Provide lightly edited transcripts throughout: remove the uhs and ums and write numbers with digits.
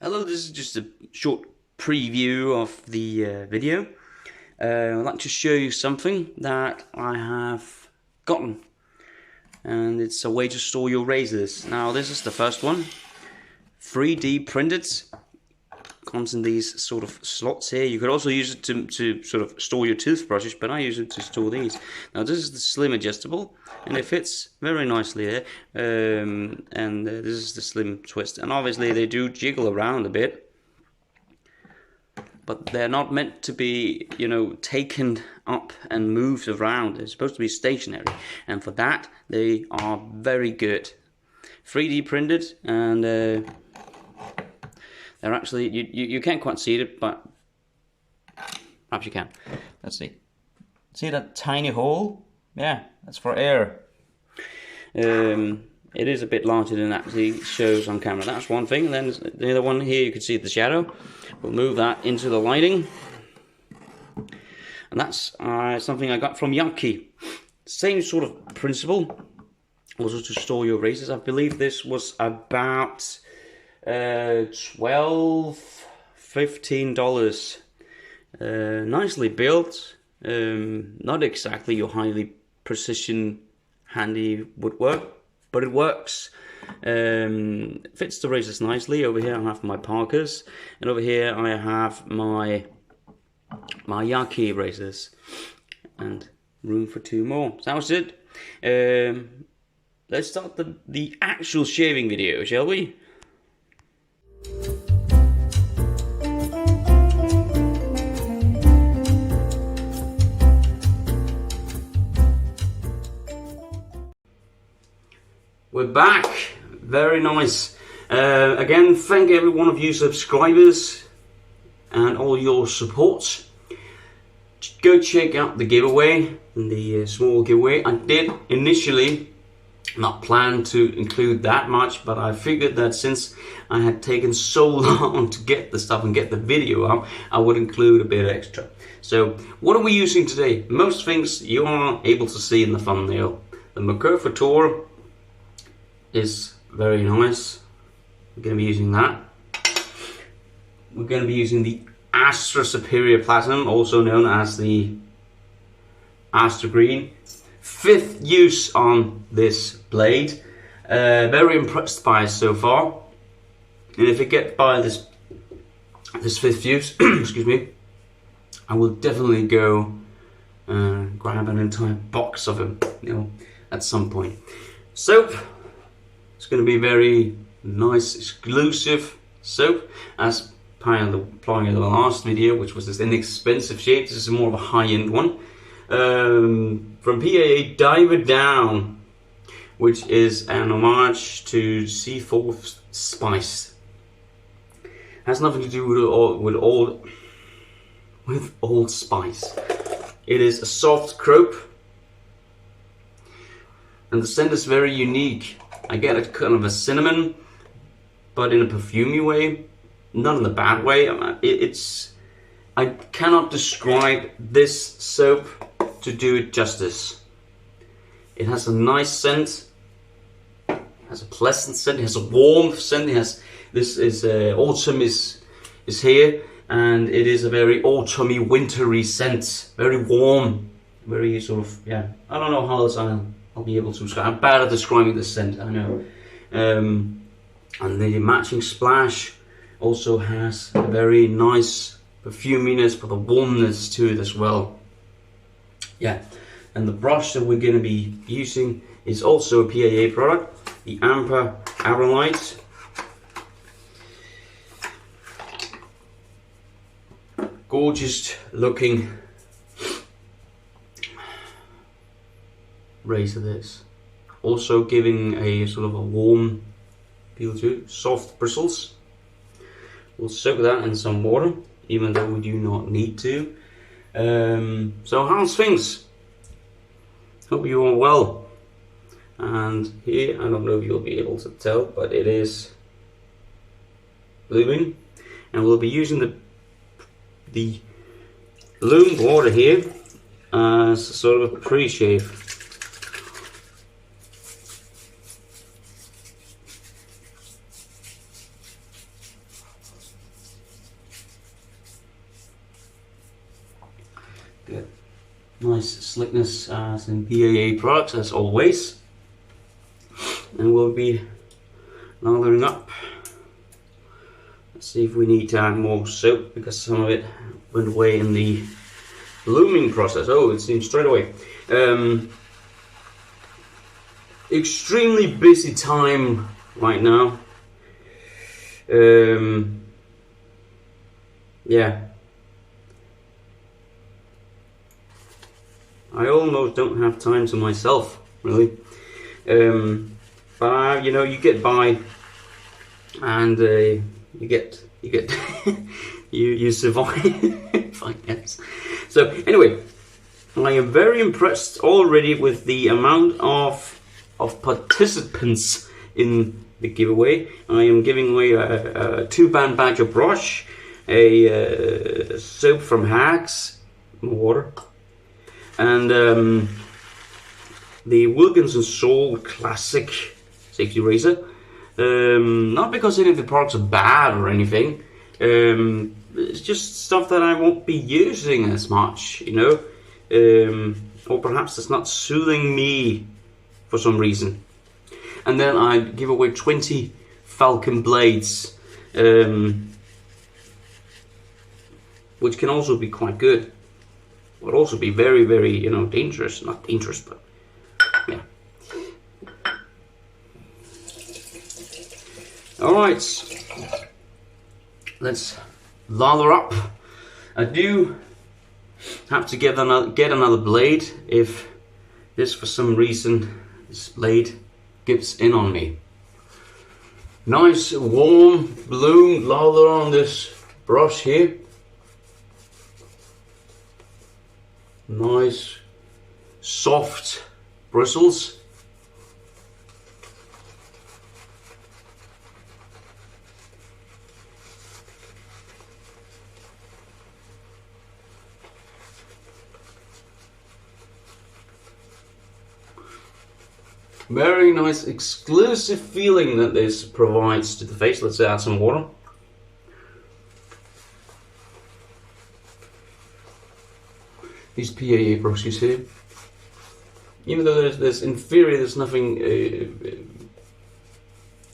Hello, this is just a short preview of the video. I'd like to show you something that I have gotten, and it's a way to store your razors. Now this is the first one, 3D printed, comes in these sort of slots here. You could also use it to sort of store your toothbrushes, but I use it to store these. Now this is the slim adjustable, and it fits very nicely there. This is the slim twist, and obviously they do jiggle around a bit, but they're not meant to be, you know, taken up and moved around. They're supposed to be stationary, and for that they are very good. 3D printed, and they're actually, you can't quite see it, but perhaps you can. Let's see. See that tiny hole? Yeah, that's for air. It is a bit larger than it actually shows on camera. That's one thing. And then the other one here, you can see the shadow. We'll move that into the lighting. And that's something I got from Yaqi. Same sort of principle. Also to store your razors. I believe this was about $12–15. Nicely built. Not exactly your highly precision handy woodwork, but it works. Fits the razors nicely. Over here I have my Parkers, and over here I have my Yaqi razors, and room for two more. So that was it. Let's start the actual shaving video, shall we? We're back. Very nice. Again, thank every one of you subscribers and all your support. Go check out the giveaway, the small giveaway. I did initially not plan to include that much, but I figured that since I had taken so long to get the stuff and get the video up, I would include a bit extra. So what are we using today? Most things you are able to see in the thumbnail. The futur is very nice. We're going to be using that. We're going to be using the Astra Superior Platinum, also known as the Astra Green. 5th use on this blade. Very impressed by it so far. And if I get by this 5th use, excuse me, I will definitely go grab an entire box of them, you know, at some point. Soap. It's going to be very nice, exclusive soap, as applying in the last video, which was this inexpensive shade. This is more of a high-end one. From PAA Diver Down, which is an homage to C4 Spice. Has nothing to do with Old Spice. It is a soft crope, and the scent is very unique. I get a kind of a cinnamon, but in a perfumey way, not in the bad way. I cannot describe this soap to do it justice. It has a nice scent, has a pleasant scent, it has a warm scent. It has autumn is here, and it is a very autumny, wintry scent. Very warm, very sort of, yeah. I don't know how else I'll be able to describe. I'm bad at describing the scent, I know. And the matching splash also has a very nice perfuminess, but a warmness to it as well. Yeah, and the brush that we're going to be using is also a PAA product, the aerolite. Gorgeous looking razor this. Also giving a sort of a warm feel to it. Soft bristles. We'll soak that in some water, even though we do not need to. So how's things? Hope you are well. And here, I don't know if you'll be able to tell, but it is blooming, and we'll be using the loom water here as sort of a pre-shave. Good. Nice slickness as in PAA products as always. And we'll be lathering up. Let's see if we need to add more soap because some of it went away in the blooming process. Oh, it seems straight away. Extremely busy time right now. Yeah. I almost don't have time to myself, really. But you know, you get by, and you get you survive, I guess. So anyway, I am very impressed already with the amount of participants in the giveaway. I am giving away a 2-band badger brush, a soap from Hags, water, and the Wilkinson Soul Classic Safety Razor. Not because any of the products are bad or anything. It's just stuff that I won't be using as much, you know. Or perhaps it's not soothing me for some reason. And then I give away 20 Falcon blades, which can also be quite good. Would also be very, very, you know, dangerous. Not dangerous, but yeah. Alright, let's lather up. I do have to get another blade if this, for some reason, this blade gives in on me. Nice warm bloom lather on this brush here. Nice soft bristles. Very nice exclusive feeling that this provides to the face. Let's add some water. These PAA brushes here, even though there's inferior, there's nothing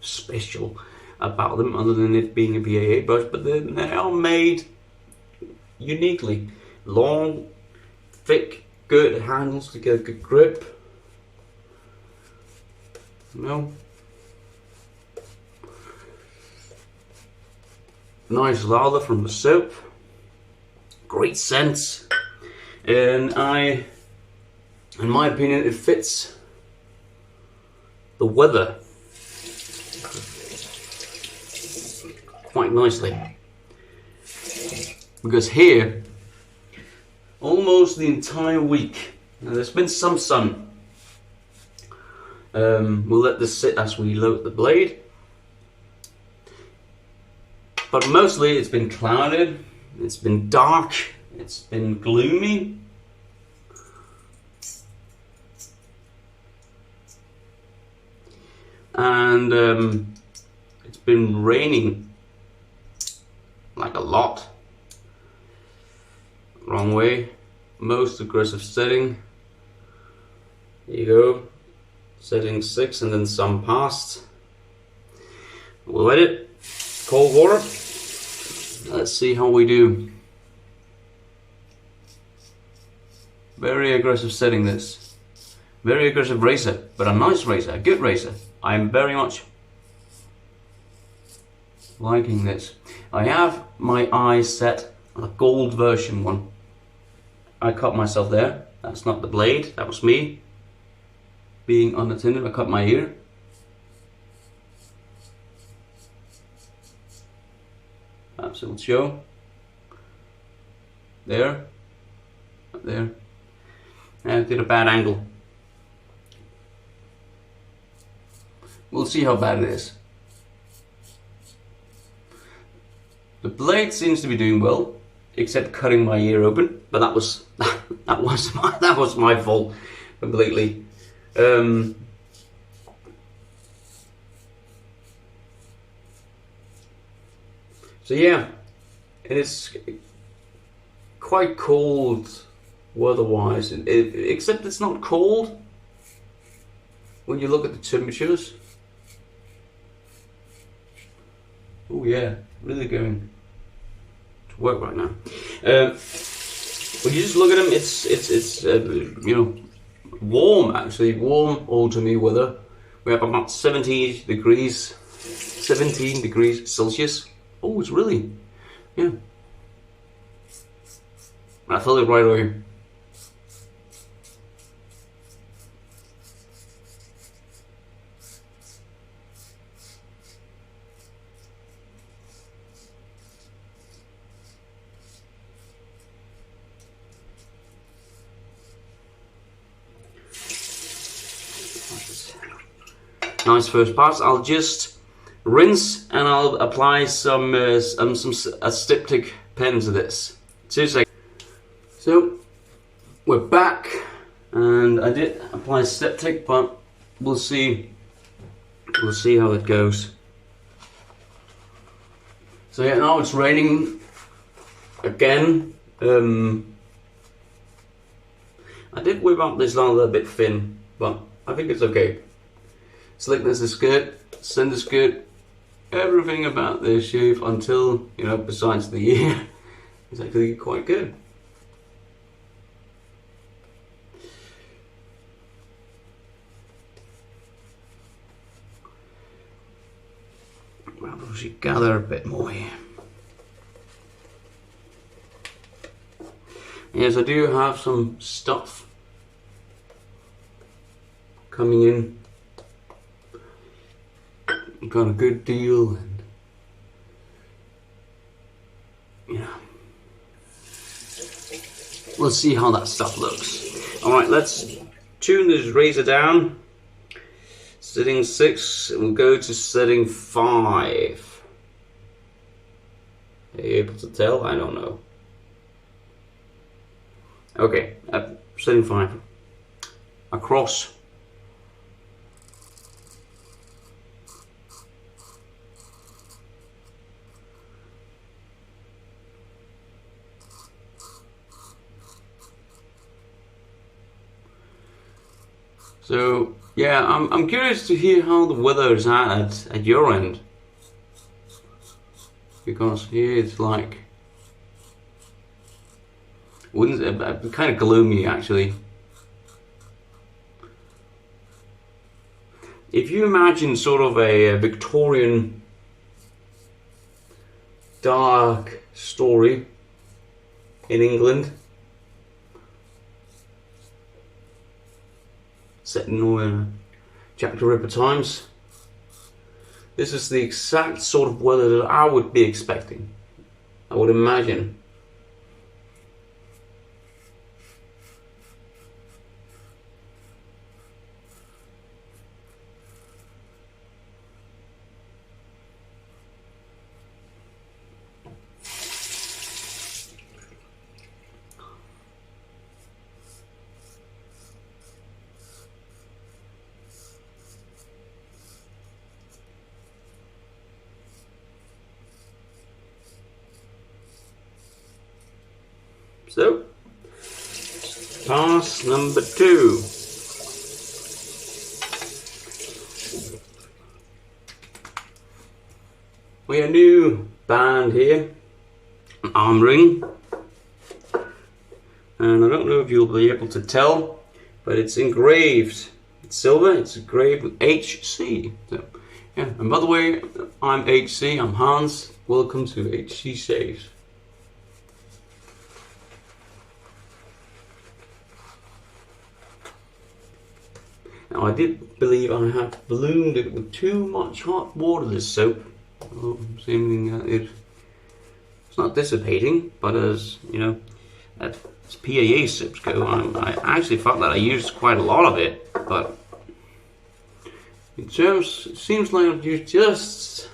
special about them other than it being a PAA brush, but they are made uniquely. Long, thick, good handles to get a good grip. No. Nice lather from the soap. Great scent. And in my opinion, it fits the weather quite nicely. Because here, almost the entire week, now there's been some sun. We'll let this sit as we load the blade. But mostly it's been clouded, it's been dark, it's been gloomy. And it's been raining like a lot. Wrong way. Most aggressive setting. There you go. Setting 6 and then some past. We'll let it. Cold water. Let's see how we do. Very aggressive setting this. Very aggressive razor, but a nice razor, a good razor. I'm very much liking this. I have my eyes set on a gold version one. I cut myself there. That's not the blade, that was me. Being unattended, I cut my ear. Perhaps it will show. There. Up there. And I did a bad angle. We'll see how bad it is. The blade seems to be doing well, except cutting my ear open. But that was that was my fault completely. So yeah, it is quite cold weather-wise, except it's not cold when you look at the temperatures. Oh yeah, really going to work right now. When you just look at them, it's you know, warm, actually, warm autumny weather. We have about 17 degrees Celsius. Oh, it's really, yeah. I felt it right away. Nice first pass. I'll just rinse and I'll apply some aseptic pen to this. 2 seconds. So we're back, and I did apply aseptic, but we'll see how it goes. So yeah, now it's raining again. I did whip up this line a little bit thin, but I think it's okay. Slickness is good, scent is good, everything about this shave until, you know, besides the ear, is actually quite good. Well, we should gather a bit more here. Yes, I do have some stuff coming in. Got a good deal, and yeah, we'll see how that stuff looks. All right, let's tune this razor down. Setting 6, we'll go to setting 5. Are you able to tell? I don't know. Okay, setting 5. Across. So yeah, I'm curious to hear how the weather is at your end, because here it's like, wouldn't it, kind of gloomy actually. If you imagine sort of a Victorian dark story in England, set in Jack the Ripper times, this is the exact sort of weather that I would be expecting, I would imagine. So, pass number 2. We have a new band here, an arm ring, and I don't know if you'll be able to tell, but it's engraved. It's silver, it's engraved with HC. So, yeah, and by the way, I'm HC, I'm Hans. Welcome to HC Saves. Now I did believe I have ballooned it with too much hot water, this soap. Oh, seeming that it's not dissipating, but as you know, as PAA soaps go, I actually thought that I used quite a lot of it, but in terms, it seems like I've used just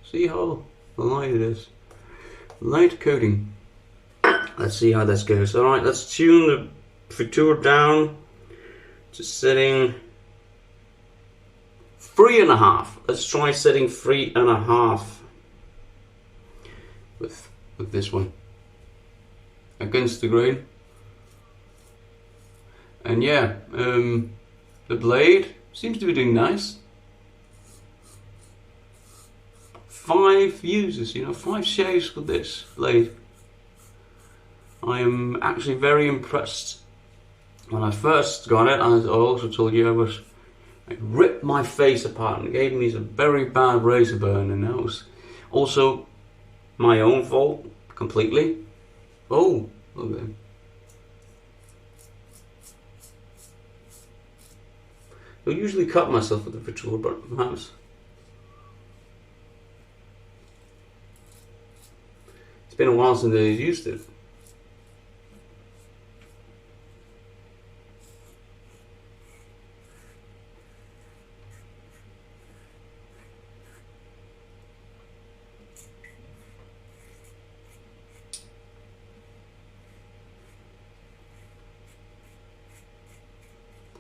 see how light it is. Light coating. Let's see how this goes. Alright, let's tune the futur down to setting 3.5. Let's try setting 3.5. with this one against the grain. And yeah, the blade seems to be doing nice. 5 uses, 5 shaves with this blade. I am actually very impressed. When I first got it, I also told you it ripped my face apart and gave me a very bad razor burn, and that was also my own fault completely. Oh, okay. I usually cut myself with the futur, but perhaps it's been a while since I used it.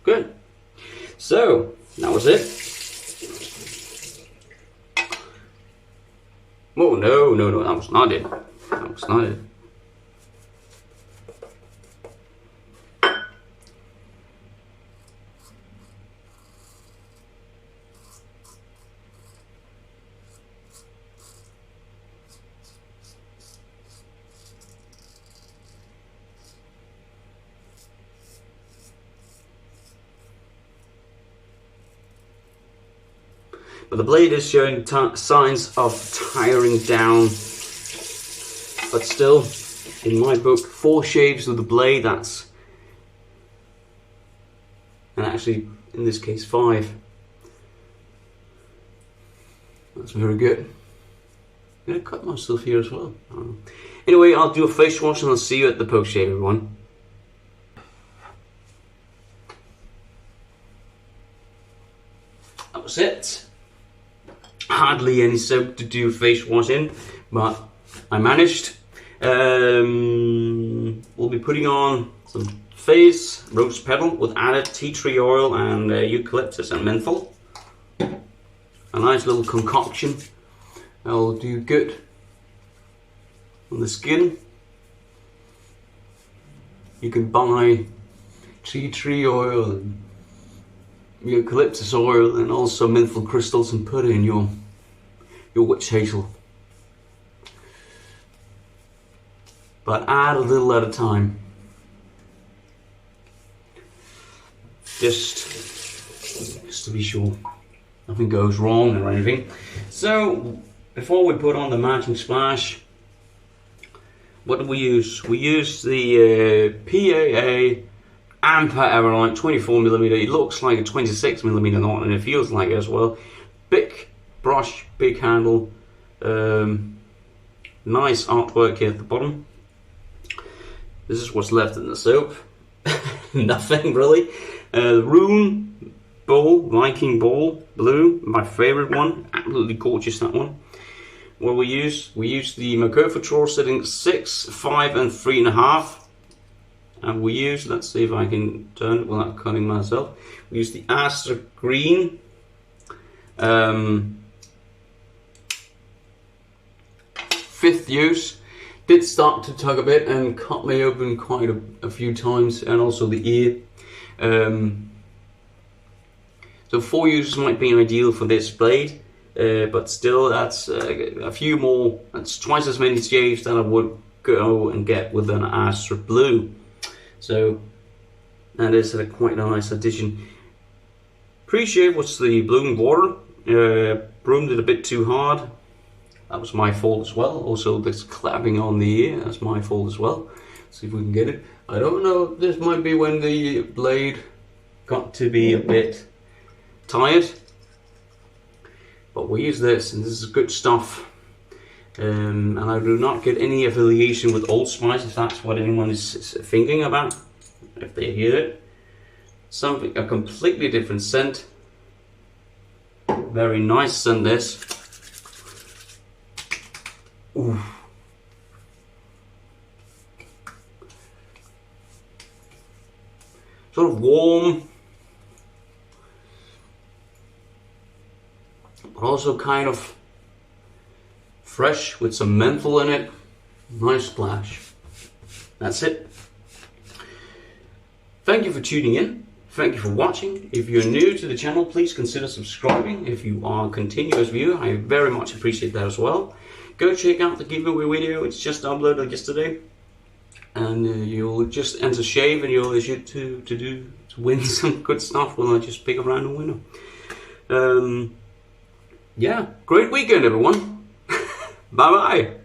Good. So, that was it. Oh, no, that was not it. That was not it. But the blade is showing signs of tiring down, but still, in my book, 4 shaves of the blade, and actually in this case 5. That's very good. I'm going to cut myself here as well. Anyway, I'll do a face wash and I'll see you at the post shave, everyone. That was it. Hardly any soap to do face wash in, but I managed. We'll be putting on some face rose petal with added tea tree oil and eucalyptus and menthol. A nice little concoction that will do good on the skin. You can buy tea tree oil and eucalyptus oil and also menthol crystals and put it in your witch hazel. But add a little at a time. Just to be sure nothing goes wrong or anything. So before we put on the matching splash, what do we use? We use the PAA Amper aerolite 24mm. It looks like a 26mm knot and it feels like it as well. Big brush, big handle, nice artwork here at the bottom. This is what's left in the soap. Nothing really. Rune bowl, Viking bowl, blue, my favorite one. Absolutely gorgeous, that one. What we use the Mercure Futur setting 6, 5 and 3.5. And we use, let's see if I can turn it without cutting myself. We use the Astra green. 5th use. Did start to tug a bit and cut me open quite a few times, and also the ear. So 4 uses might be ideal for this blade, but still that's a few more. That's twice as many shaves that I would go and get with an Astra blue. So that is a quite nice addition. Pre-shave was the blooming water. Broomed it a bit too hard. That was my fault as well. Also this clapping on the ear, that's my fault as well. See if we can get it. I don't know, this might be when the blade got to be a bit tired. But we use this, and this is good stuff. And I do not get any affiliation with Old Spice, if that's what anyone is thinking about. If they hear it. A completely different scent. Very nice scent, this. Ooh. Sort of warm, but also kind of fresh with some menthol in it. Nice splash. That's it. Thank you for tuning in. Thank you for watching. If you're new to the channel, please consider subscribing. If you are a continuous viewer, I very much appreciate that as well. Go check out the giveaway video. It's just uploaded yesterday. And you'll just enter shave and you'll issue to win some good stuff when I just pick a random winner. Yeah, great weekend everyone. Bye bye.